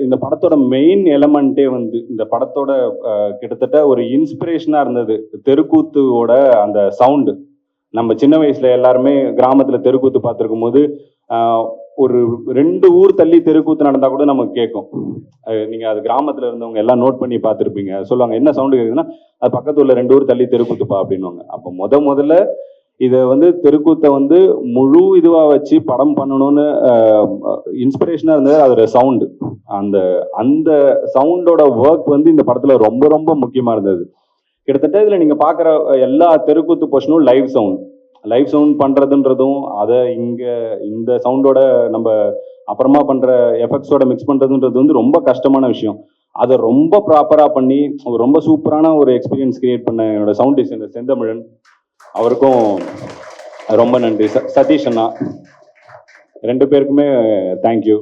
இந்த படத்தோட மெயின் எலமெண்ட்டே வந்து இந்த படத்தோட கிட்டத்தட்ட ஒரு இன்ஸ்பிரேஷனா இருந்தது தெருக்கூத்தோட அந்த சவுண்டு. நம்ம சின்ன வயசுல எல்லாருமே கிராமத்துல தெருக்கூத்து பார்த்துருக்கும் போது ஒரு 2 ஊர் தள்ளி தெருக்கூத்து நடந்தா கூட நமக்கு கேட்கும். நீங்க அது கிராமத்துல இருந்தவங்க எல்லாம் நோட் பண்ணி பார்த்துருப்பீங்க. சொல்லுவாங்க என்ன சவுண்டு கேட்குதுன்னா அது பக்கத்து ஊர்ல 2 ஊர் தள்ளி தெருக்கூத்துப்பா அப்படின்வாங்க. அப்போ முதல்ல இதை வந்து தெருக்கூத்தை வந்து முழு இதுவா வச்சு படம் பண்ணணும்னு இன்ஸ்பிரேஷனா இருந்தது அதோட சவுண்டு. அந்த அந்த சவுண்டோட ஒர்க் வந்து இந்த படத்துல ரொம்ப ரொம்ப முக்கியமா இருந்தது. கிட்டத்தட்ட இதுல நீங்க பாக்குற எல்லா தெருக்கூத்து போர்ஷனும் லைவ் சவுண்ட் பண்றதுன்றதும் அதை இங்க இந்த சவுண்டோட நம்ம அப்புறமா பண்ற எஃபெக்ட்ஸோட மிக்ஸ் பண்றதுன்றது வந்து ரொம்ப கஷ்டமான விஷயம். அதை ரொம்ப ப்ராப்பரா பண்ணி ரொம்ப சூப்பரான ஒரு எக்ஸ்பீரியன்ஸ் கிரியேட் பண்ண என்னோட சவுண்ட் டிசைனர் செந்தமிழன் அவருக்கும் ரொம்ப நன்றி. சதீஷ் அண்ணா 2 பேருக்குமே தேங்க்யூ.